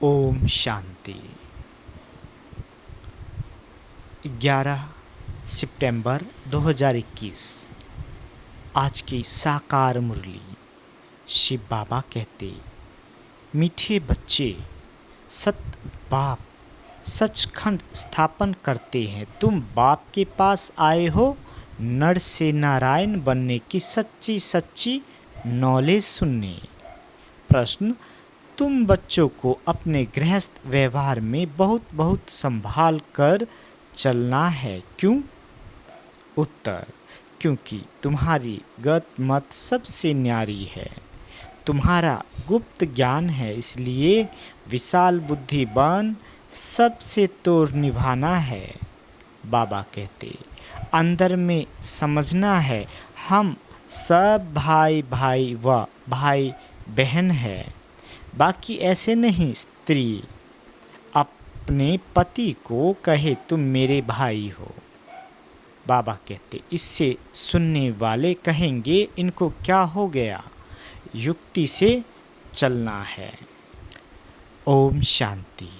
ओम शांति। 11 सितंबर 2021। आज की साकार मुरली। शिव बाबा कहते, मीठे बच्चे, सत बाप सचखंड स्थापन करते हैं। तुम बाप के पास आए हो नर से नारायण बनने की सच्ची सच्ची नॉलेज सुनने। प्रश्न, तुम बच्चों को अपने गृहस्थ व्यवहार में बहुत बहुत संभाल कर चलना है। क्यों? उत्तर, क्योंकि तुम्हारी गत मत सबसे न्यारी है, तुम्हारा गुप्त ज्ञान है, इसलिए विशाल बुद्धिमान सबसे तोड़ निभाना है। बाबा कहते, अंदर में समझना है हम सब भाई भाई व भाई बहन है, बाकी ऐसे नहीं। स्त्री अपने पति को कहे तुम मेरे भाई हो। बाबा कहते, इससे सुनने वाले कहेंगे इनको क्या हो गया, युक्ति से चलना है। ओम शांति।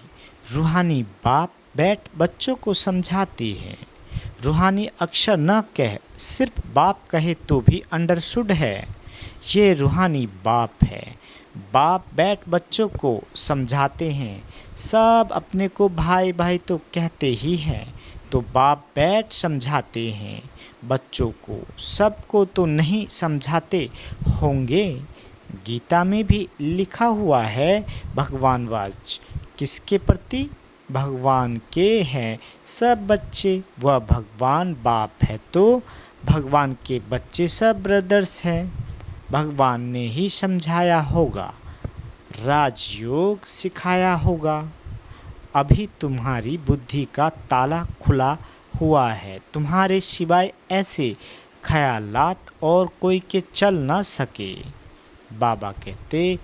रूहानी बाप बैठ बच्चों को समझाते हैं। रूहानी अक्षर न कह, सिर्फ बाप कहे तो भी अंडरस्टूड है। ये रूहानी बाप है। बाप बैठ बच्चों को समझाते हैं। सब अपने को भाई भाई तो कहते ही हैं, तो बाप बैठ समझाते हैं बच्चों को। सबको तो नहीं समझाते होंगे। गीता में भी लिखा हुआ है भगवान वाच किसके प्रति? भगवान के हैं सब बच्चे, वह भगवान बाप है, तो भगवान के बच्चे सब ब्रदर्स हैं। भगवान ने ही समझाया होगा, राजयोग सिखाया होगा। अभी तुम्हारी बुद्धि का ताला खुला हुआ है, तुम्हारे सिवाय ऐसे ख्यालात और कोई के चल ना सके। बाबा कहते,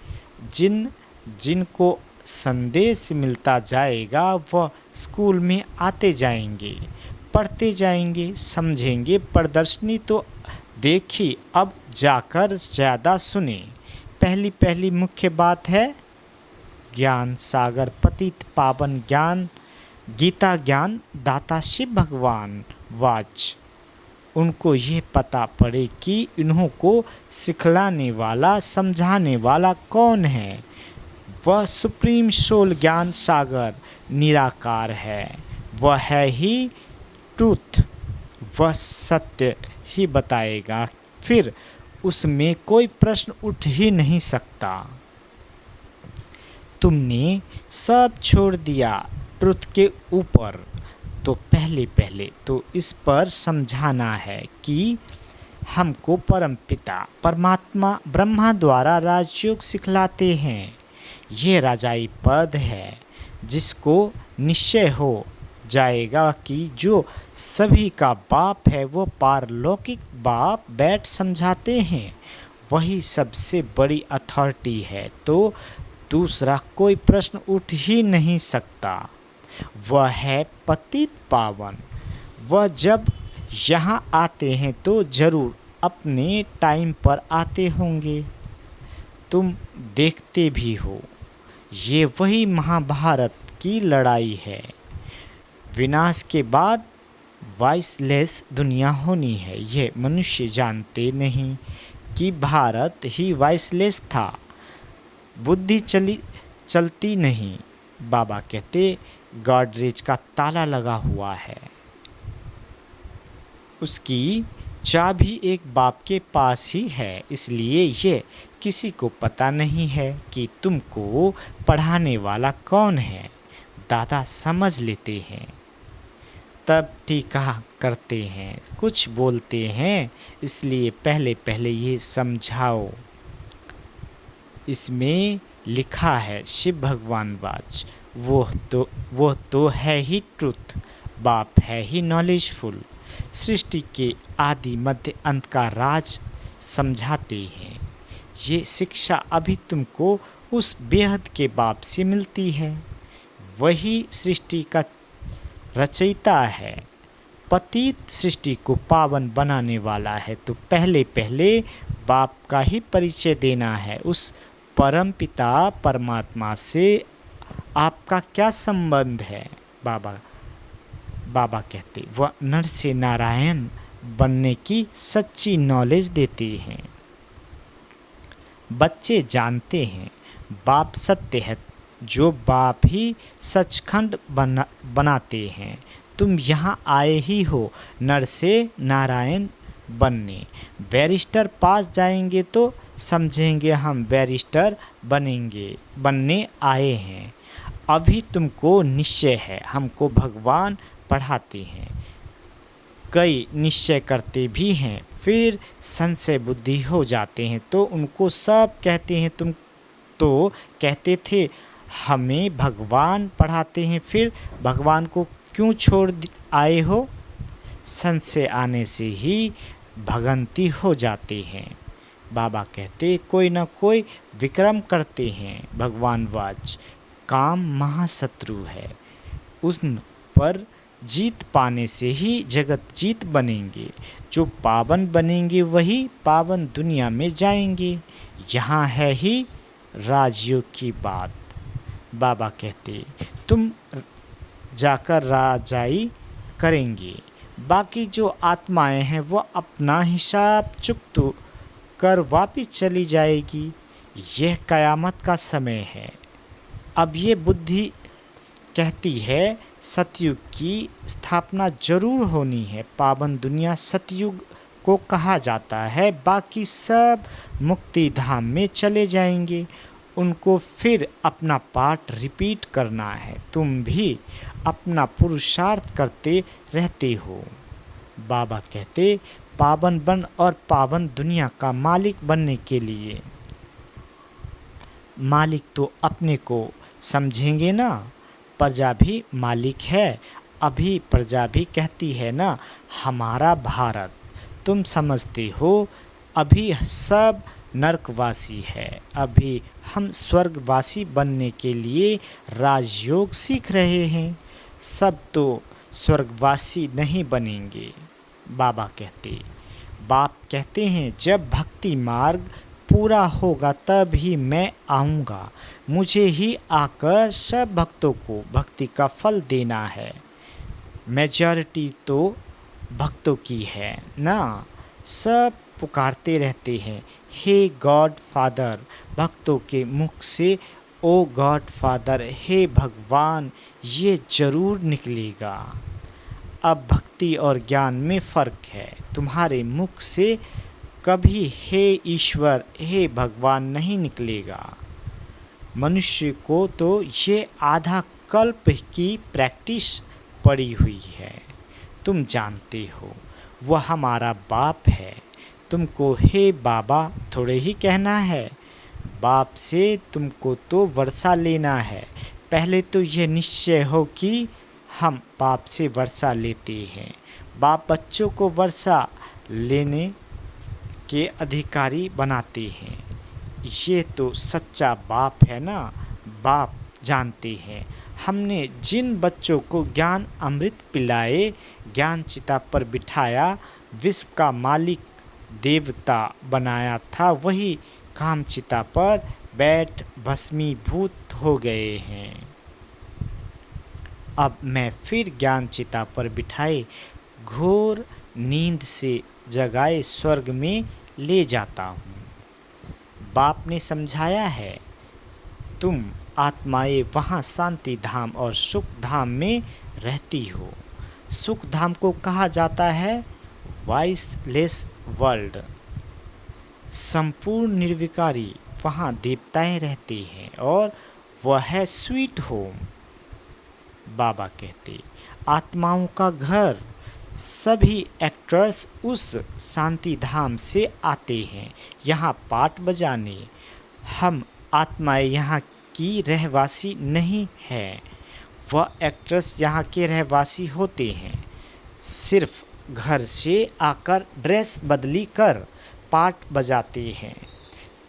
जिनको संदेश मिलता जाएगा वह स्कूल में आते जाएंगे, पढ़ते जाएंगे, समझेंगे। प्रदर्शनी तो देखी, अब जाकर ज़्यादा सुने। पहली मुख्य बात है ज्ञान सागर पतित पावन ज्ञान, गीता ज्ञान दाता शिव भगवान वाच। उनको ये पता पड़े कि इन्हों को सिखलाने वाला समझाने वाला कौन है। वह सुप्रीम सोल ज्ञान सागर निराकार है, वह है ही ट्रूथ, वह सत्य ही बताएगा, फिर उसमें कोई प्रश्न उठ ही नहीं सकता। तुमने सब छोड़ दिया ट्रुथ के ऊपर, तो पहले तो इस पर समझाना है कि हमको परमपिता परमात्मा ब्रह्मा द्वारा राजयोग सिखलाते हैं। ये राजाई पद है जिसको निश्चय हो जाएगा कि जो सभी का बाप है वो पारलौकिक बाप बैठ समझाते हैं, वही सबसे बड़ी अथॉरिटी है, तो दूसरा कोई प्रश्न उठ ही नहीं सकता। वह है पतित पावन। वह जब यहाँ आते हैं तो ज़रूर अपने टाइम पर आते होंगे। तुम देखते भी हो, ये वही महाभारत की लड़ाई है। विनाश के बाद वॉइसलेस दुनिया होनी है। ये मनुष्य जानते नहीं कि भारत ही वॉइसलेस था, बुद्धि चलती नहीं। बाबा कहते, गॉडरेज का ताला लगा हुआ है, उसकी चाबी एक बाप के पास ही है, इसलिए ये किसी को पता नहीं है कि तुमको पढ़ाने वाला कौन है। दादा समझ लेते हैं, तब टीका करते हैं, कुछ बोलते हैं, इसलिए पहले ये समझाओ। इसमें लिखा है शिव भगवान वाच, वो तो है ही ट्रुथ, बाप है ही नॉलेजफुल। सृष्टि के आदि मध्य अंत का राज समझाते हैं। ये शिक्षा अभी तुमको उस बेहद के बाप से मिलती है, वही सृष्टि का रचयिता है, पतित सृष्टि को पावन बनाने वाला है। तो पहले बाप का ही परिचय देना है, उस परम पिता परमात्मा से आपका क्या संबंध है? बाबा बाबा कहते, वह नर से नारायण बनने की सच्ची नॉलेज देते हैं। बच्चे जानते हैं बाप सत्य है, जो बाप ही सचखंड बनाते हैं। तुम यहाँ आए ही हो नर से नारायण बनने। बैरिस्टर पास जाएंगे तो समझेंगे हम बैरिस्टर बनने आए हैं। अभी तुमको निश्चय है हमको भगवान पढ़ाते हैं। कई निश्चय करते भी हैं, फिर संशय बुद्धि हो जाते हैं तो उनको सब कहते हैं तुम तो कहते थे हमें भगवान पढ़ाते हैं, फिर भगवान को क्यों छोड़ आए हो? संशय आने से ही भगंती हो जाते हैं। बाबा कहते कोई ना कोई विक्रम करते हैं। भगवान वाच काम महाशत्रु है, उन पर जीत पाने से ही जगत जीत बनेंगे। जो पावन बनेंगे वही पावन दुनिया में जाएंगे। यहाँ है ही राजयोग की बात। बाबा कहते तुम जाकर राजाई करेंगे, बाकी जो आत्माएं हैं वो अपना हिसाब चुकता कर वापिस चली जाएगी। यह कयामत का समय है। अब ये बुद्धि कहती है सतयुग की स्थापना जरूर होनी है। पावन दुनिया सतयुग को कहा जाता है। बाकी सब मुक्ति धाम में चले जाएंगे, उनको फिर अपना पाठ रिपीट करना है। तुम भी अपना पुरुषार्थ करते रहते हो। बाबा कहते पावन बन और पावन दुनिया का मालिक बनने के लिए मालिक तो अपने को समझेंगे ना। प्रजा भी मालिक है। अभी प्रजा भी कहती है ना हमारा भारत। तुम समझते हो अभी सब नरकवासी है, अभी हम स्वर्गवासी बनने के लिए राजयोग सीख रहे हैं। सब तो स्वर्गवासी नहीं बनेंगे। बाबा कहते बाप कहते हैं जब भक्ति मार्ग पूरा होगा तब ही मैं आऊँगा। मुझे ही आकर सब भक्तों को भक्ति का फल देना है। मेजॉरिटी तो भक्तों की है ना। सब पुकारते रहते हैं हे गॉड फादर। भक्तों के मुख से ओ गॉड फादर, हे भगवान, ये जरूर निकलेगा। अब भक्ति और ज्ञान में फ़र्क है। तुम्हारे मुख से कभी हे ईश्वर हे भगवान नहीं निकलेगा। मनुष्य को तो ये आधा कल्प की प्रैक्टिस पड़ी हुई है। तुम जानते हो वह हमारा बाप है। तुमको हे बाबा थोड़े ही कहना है। बाप से तुमको तो वर्षा लेना है। पहले तो यह निश्चय हो कि हम बाप से वर्षा लेते हैं। बाप बच्चों को वर्षा लेने के अधिकारी बनाते हैं। ये तो सच्चा बाप है ना। बाप जानते हैं हमने जिन बच्चों को ज्ञान अमृत पिलाए, ज्ञान चिता पर बिठाया, विश्व का मालिक देवता बनाया था, वही काम चिता पर बैठ भस्मीभूत हो गए हैं। अब मैं फिर ज्ञान चिता पर बिठाए घोर नींद से जगाए स्वर्ग में ले जाता हूँ। बाप ने समझाया है तुम आत्माएं वहाँ शांति धाम और सुख धाम में रहती हो। सुख धाम को कहा जाता है वॉइसलेस वर्ल्ड, संपूर्ण निर्विकारी। वहाँ देवताएं रहते हैं और वह है स्वीट होम। बाबा कहते आत्माओं का घर। सभी एक्टर्स उस शांति धाम से आते हैं यहाँ पाठ बजाने। हम आत्माएं यहाँ की रहवासी नहीं हैं। वह एक्टर्स यहाँ के रहवासी होते हैं। सिर्फ घर से आकर ड्रेस बदली कर पाठ बजाते हैं।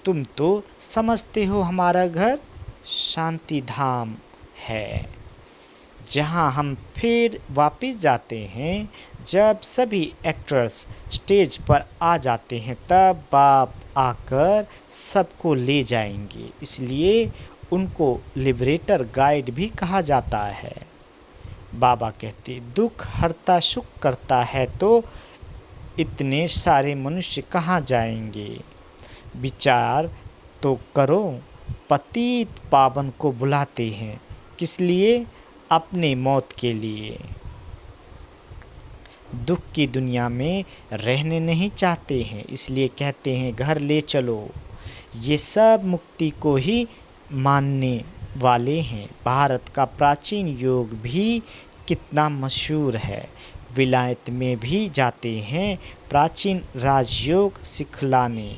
तुम तो समझते हो हमारा घर शांति धाम है, जहाँ हम फिर वापस जाते हैं। जब सभी एक्टर्स स्टेज पर आ जाते हैं तब बाप आकर सबको ले जाएंगे। इसलिए उनको लिबरेटर गाइड भी कहा जाता है। बाबा कहते दुख हरता सुख करता है तो इतने सारे मनुष्य कहाँ जाएंगे। विचार तो करो, पतित पावन को बुलाते हैं किस लिए? अपने मौत के लिए। दुख की दुनिया में रहने नहीं चाहते हैं, इसलिए कहते हैं घर ले चलो। ये सब मुक्ति को ही मानने वाले हैं। भारत का प्राचीन योग भी कितना मशहूर है, विलायत में भी जाते हैं प्राचीन राजयोग सिखलाने।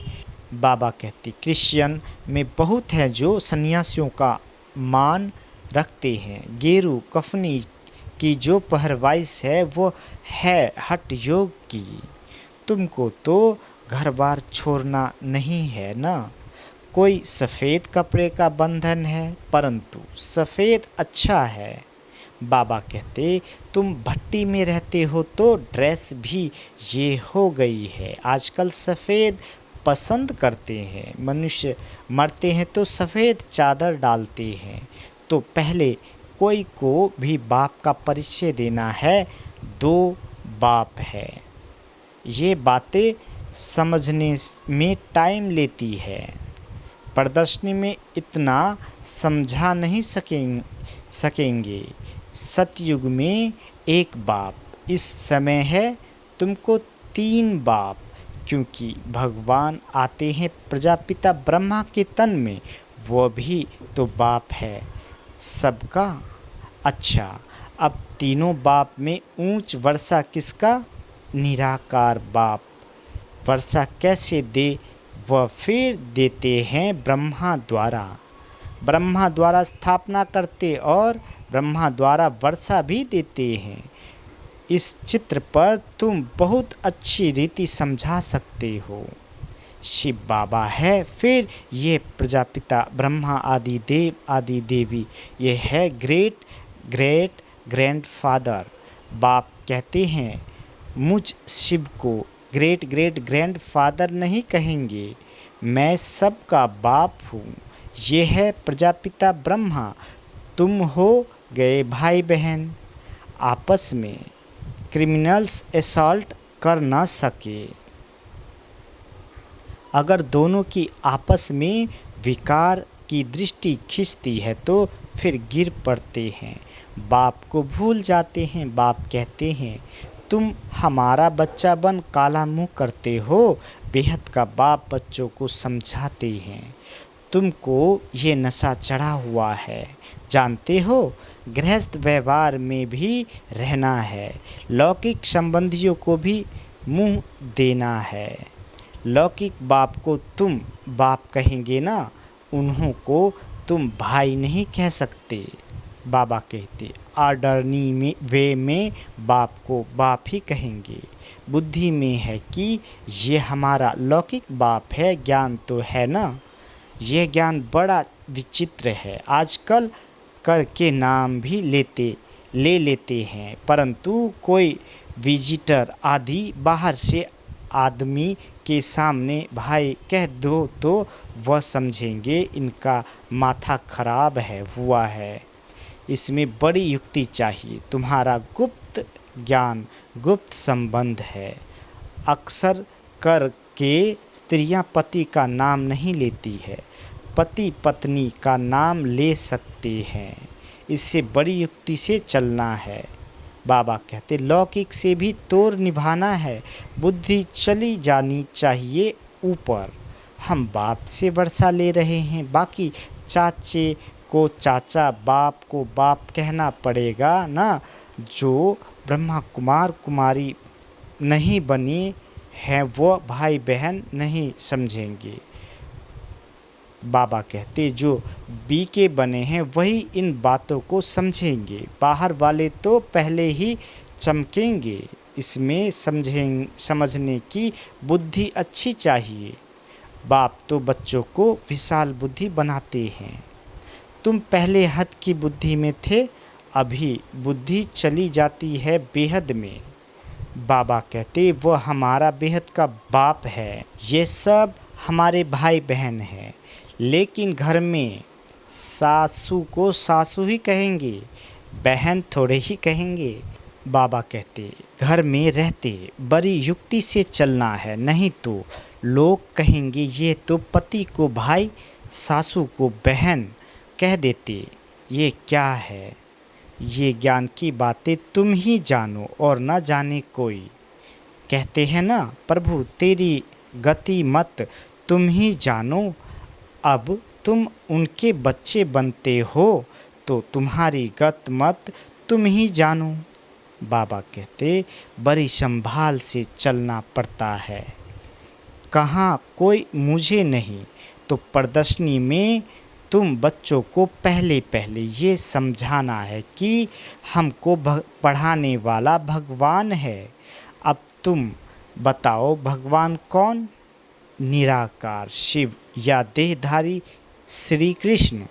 बाबा कहते क्रिश्चियन में बहुत हैं जो सन्यासियों का मान रखते हैं। गेरू कफनी की जो पहरवाइश है वो है हठ योग की। तुमको तो घर बार छोड़ना नहीं है ना। कोई सफ़ेद कपड़े का बंधन है, परंतु सफ़ेद अच्छा है। बाबा कहते तुम भट्टी में रहते हो तो ड्रेस भी ये हो गई है। आजकल सफ़ेद पसंद करते हैं। मनुष्य मरते हैं तो सफ़ेद चादर डालते हैं। तो पहले कोई को भी बाप का परिचय देना है। दो बाप है। ये बातें समझने में टाइम लेती है। प्रदर्शनी में इतना समझा नहीं सकेंगे। सतयुग में एक बाप, इस समय है तुमको तीन बाप, क्योंकि भगवान आते हैं प्रजापिता ब्रह्मा के तन में, वो भी तो बाप है सबका। अच्छा, अब तीनों बाप में ऊंच वर्षा किसका? निराकार बाप। वर्षा कैसे दे? वह फिर देते हैं ब्रह्मा द्वारा। ब्रह्मा द्वारा स्थापना करते और ब्रह्मा द्वारा वर्षा भी देते हैं। इस चित्र पर तुम बहुत अच्छी रीति समझा सकते हो। शिव बाबा है, फिर ये प्रजापिता ब्रह्मा आदि देव आदि देवी, ये है ग्रेट ग्रेट ग्रैंडफादर। बाप कहते हैं मुझ शिव को ग्रेट ग्रेट ग्रैंडफादर नहीं कहेंगे, मैं सबका बाप हूँ। ये है प्रजापिता ब्रह्मा। तुम हो गए भाई बहन। आपस में क्रिमिनल्स असॉल्ट कर ना सके। अगर दोनों की आपस में विकार की दृष्टि खींचती है तो फिर गिर पड़ते हैं, बाप को भूल जाते हैं। बाप कहते हैं तुम हमारा बच्चा बन काला मुँह करते हो। बेहद का बाप बच्चों को समझाते हैं तुमको ये नशा चढ़ा हुआ है, जानते हो गृहस्थ व्यवहार में भी रहना है, लौकिक संबंधियों को भी मुंह देना है। लौकिक बाप को तुम बाप कहेंगे ना, उन्हों को तुम भाई नहीं कह सकते। बाबा कहते आर्डरनी वे में बाप को बाप ही कहेंगे। बुद्धि में है कि ये हमारा लौकिक बाप है, ज्ञान तो है ना। यह ज्ञान बड़ा विचित्र है। आजकल कर के नाम भी ले लेते हैं, परंतु कोई विजिटर आदि बाहर से आदमी के सामने भाई कह दो तो वह समझेंगे इनका माथा खराब है हुआ है। इसमें बड़ी युक्ति चाहिए। तुम्हारा गुप्त ज्ञान गुप्त संबंध है। अक्सर कर के स्त्रियां पति का नाम नहीं लेती है, पति पत्नी का नाम ले सकते हैं। इससे बड़ी युक्ति से चलना है। बाबा कहते लौकिक से भी तोड़ निभाना है, बुद्धि चली जानी चाहिए ऊपर। हम बाप से वर्षा ले रहे हैं, बाकी चाचे को चाचा, बाप को बाप कहना पड़ेगा ना। जो ब्रह्मा कुमार कुमारी नहीं बनी हैं वो भाई बहन नहीं समझेंगे। बाबा कहते जो बी के बने हैं वही इन बातों को समझेंगे, बाहर वाले तो पहले ही चमकेंगे। इसमें समझने की बुद्धि अच्छी चाहिए। बाप तो बच्चों को विशाल बुद्धि बनाते हैं। तुम पहले हद की बुद्धि में थे, अभी बुद्धि चली जाती है बेहद में। बाबा कहते वो हमारा बेहद का बाप है। ये सब हमारे भाई बहन हैं, लेकिन घर में सासू को सासू ही कहेंगे, बहन थोड़े ही कहेंगे। बाबा कहते, घर में रहते बड़ी युक्ति से चलना है, नहीं तो लोग कहेंगे ये तो पति को भाई, सासू को बहन कह देते। ये क्या है? ये ज्ञान की बातें तुम ही जानो और न जाने कोई। कहते हैं ना, प्रभु तेरी गति मत तुम ही जानो। अब तुम उनके बच्चे बनते हो तो तुम्हारी गत मत तुम ही जानो। बाबा कहते, बड़ी संभाल से चलना पड़ता है। कहाँ कोई मुझे नहीं तो प्रदर्शनी में तुम बच्चों को पहले पहले ये समझाना है कि हमको पढ़ाने वाला भगवान है। अब तुम बताओ भगवान कौन? निराकार शिव या देहधारी श्री कृष्ण?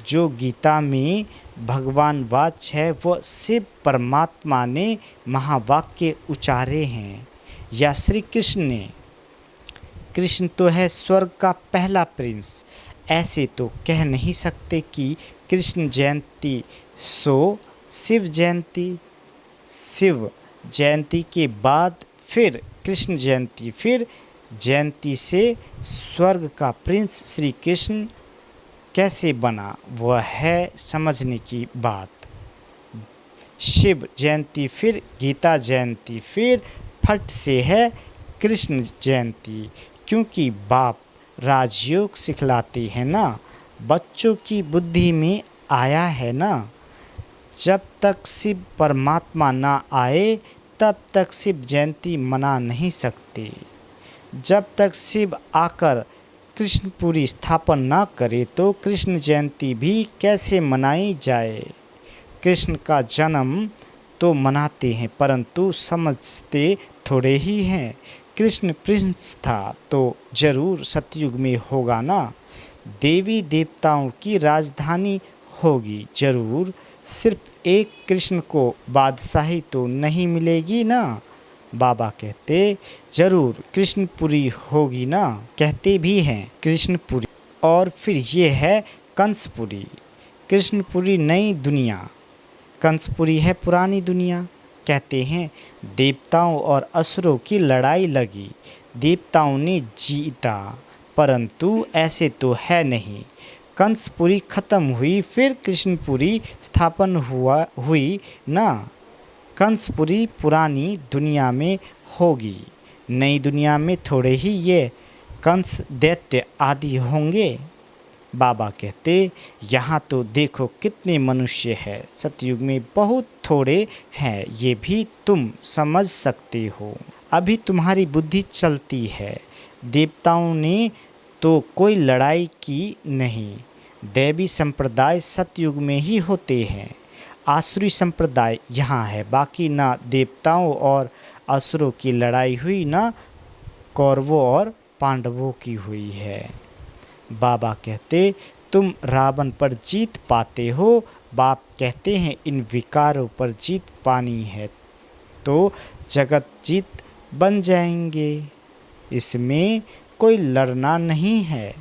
जो गीता में भगवान वाच है वह शिव परमात्मा ने महावाक्य उचारे हैं या श्री कृष्ण ने? कृष्ण तो है स्वर्ग का पहला प्रिंस। ऐसे तो कह नहीं सकते कि कृष्ण जयंती सो शिव जयंती, शिव जयंती के बाद फिर कृष्ण जयंती, फिर जयंती से स्वर्ग का प्रिंस श्री कृष्ण कैसे बना, वह है समझने की बात। शिव जयंती, फिर गीता जयंती, फिर फट से है कृष्ण जयंती, क्योंकि बाप राजयोग सिखलाते हैं ना, बच्चों की बुद्धि में आया है ना। जब तक शिव परमात्मा ना आए तब तक शिव जयंती मना नहीं सकते। जब तक शिव आकर कृष्णपुरी स्थापन ना करे तो कृष्ण जयंती भी कैसे मनाई जाए। कृष्ण का जन्म तो मनाते हैं परंतु समझते थोड़े ही हैं। कृष्ण प्रिंस था तो जरूर सतयुग में होगा ना। देवी देवताओं की राजधानी होगी जरूर, सिर्फ एक कृष्ण को बादशाही तो नहीं मिलेगी ना। बाबा कहते, जरूर कृष्णपुरी होगी ना। कहते भी हैं कृष्णपुरी, और फिर ये है कंसपुरी। कृष्णपुरी नई दुनिया, कंसपुरी है पुरानी दुनिया। कहते हैं देवताओं और असुरों की लड़ाई लगी, देवताओं ने जीता, परंतु ऐसे तो है नहीं। कंसपुरी खत्म हुई फिर कृष्णपुरी स्थापन हुई ना। कंसपुरी पुरानी दुनिया में होगी, नई दुनिया में थोड़े ही ये कंस दैत्य आदि होंगे। बाबा कहते, यहाँ तो देखो कितने मनुष्य हैं, सतयुग में बहुत थोड़े हैं, ये भी तुम समझ सकते हो। अभी तुम्हारी बुद्धि चलती है। देवताओं ने तो कोई लड़ाई की नहीं। दैवी संप्रदाय सतयुग में ही होते हैं, आसुरी संप्रदाय यहाँ है। बाकी ना देवताओं और असुरों की लड़ाई हुई, ना कौरवों और पांडवों की हुई है। बाबा कहते, तुम रावण पर जीत पाते हो। बाप कहते हैं इन विकारों पर जीत पानी है तो जगत जीत बन जाएंगे। इसमें कोई लड़ना नहीं है।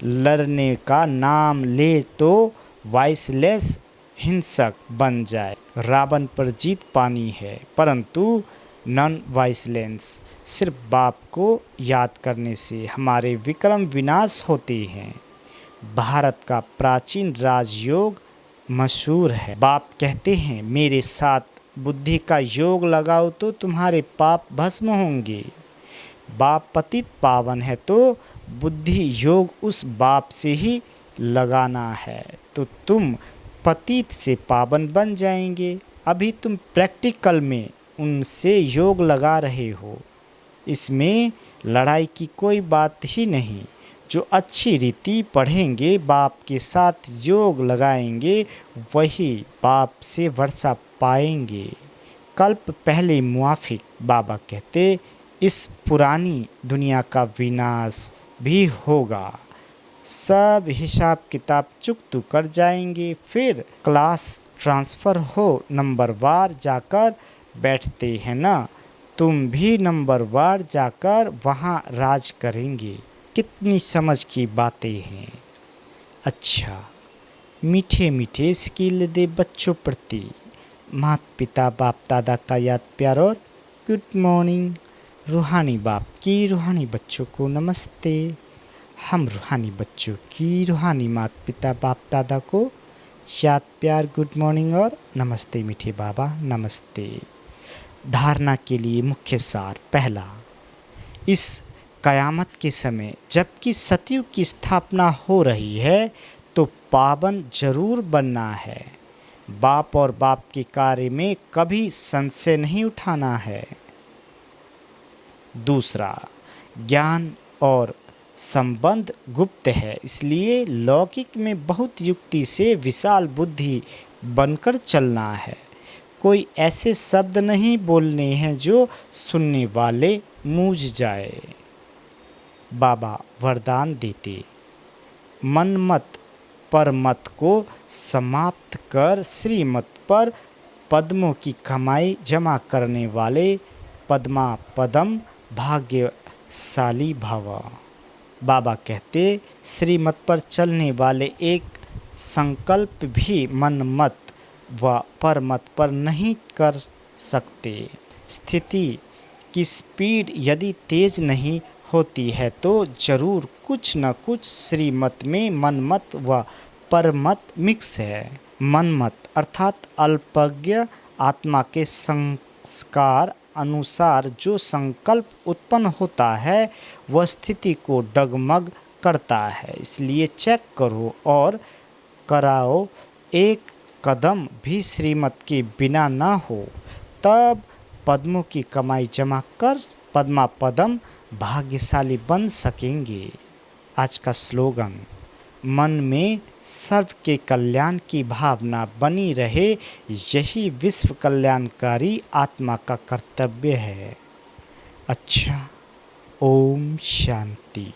लड़ने का नाम ले तो वाइसलेस हिंसक बन जाए। रावण पर जीत पानी है परंतु नॉन वाइसलेंस, सिर्फ बाप को याद करने से हमारे विक्रम विनाश होते हैं। भारत का प्राचीन राजयोग मशहूर है। बाप कहते हैं मेरे साथ बुद्धि का योग लगाओ तो तुम्हारे पाप भस्म होंगे। बाप पतित पावन है तो बुद्धि योग उस बाप से ही लगाना है तो तुम पतित से पावन बन जाएंगे। अभी तुम प्रैक्टिकल में उनसे योग लगा रहे हो, इसमें लड़ाई की कोई बात ही नहीं। जो अच्छी रीति पढ़ेंगे, बाप के साथ योग लगाएंगे, वही बाप से वर्षा पाएंगे। कल्प पहले मुआफिक बाबा कहते, इस पुरानी दुनिया का विनाश भी होगा। सब हिसाब किताब चुकतू कर जाएंगे, फिर क्लास ट्रांसफ़र हो, नंबर वार जाकर बैठते हैं ना। तुम भी नंबर वार जाकर वहाँ राज करेंगे। कितनी समझ की बातें हैं। अच्छा, मीठे मीठे स्किल दे बच्चों प्रति माता पिता बाप दादा का याद प्यार और गुड मॉर्निंग। रूहानी बाप की रूहानी बच्चों को नमस्ते। हम रूहानी बच्चों की रूहानी माता पिता बाप दादा को याद प्यार गुड मॉर्निंग और नमस्ते मीठे बाबा नमस्ते। धारणा के लिए मुख्य सार। पहला, इस कयामत के समय जबकि सतयुग की स्थापना हो रही है तो पावन जरूर बनना है। बाप और बाप के कार्य में कभी संशय नहीं उठाना है। दूसरा, ज्ञान और संबंध गुप्त है, इसलिए लौकिक में बहुत युक्ति से विशाल बुद्धि बनकर चलना है। कोई ऐसे शब्द नहीं बोलने हैं जो सुनने वाले मूझ जाए। बाबा वरदान देते, मनमत परमत को समाप्त कर श्रीमत पर पद्मों की कमाई जमा करने वाले पद्मा पदम भाग्यशाली भव। बाबा कहते, श्रीमत पर चलने वाले एक संकल्प भी मनमत व परमत पर नहीं कर सकते। स्थिति की स्पीड यदि तेज नहीं होती है तो जरूर कुछ न कुछ श्रीमत में मनमत व परमत मिक्स है। मनमत अर्थात अल्पज्ञ आत्मा के संस्कार अनुसार जो संकल्प उत्पन्न होता है वह स्थिति को डगमग करता है, इसलिए चेक करो और कराओ एक कदम भी श्रीमत के बिना ना हो, तब पद्मों की कमाई जमा कर पद्मा पदम भाग्यशाली बन सकेंगे। आज का स्लोगन, मन में सर्व के कल्याण की भावना बनी रहे, यही विश्व कल्याणकारी आत्मा का कर्तव्य है। अच्छा, ओम शांति।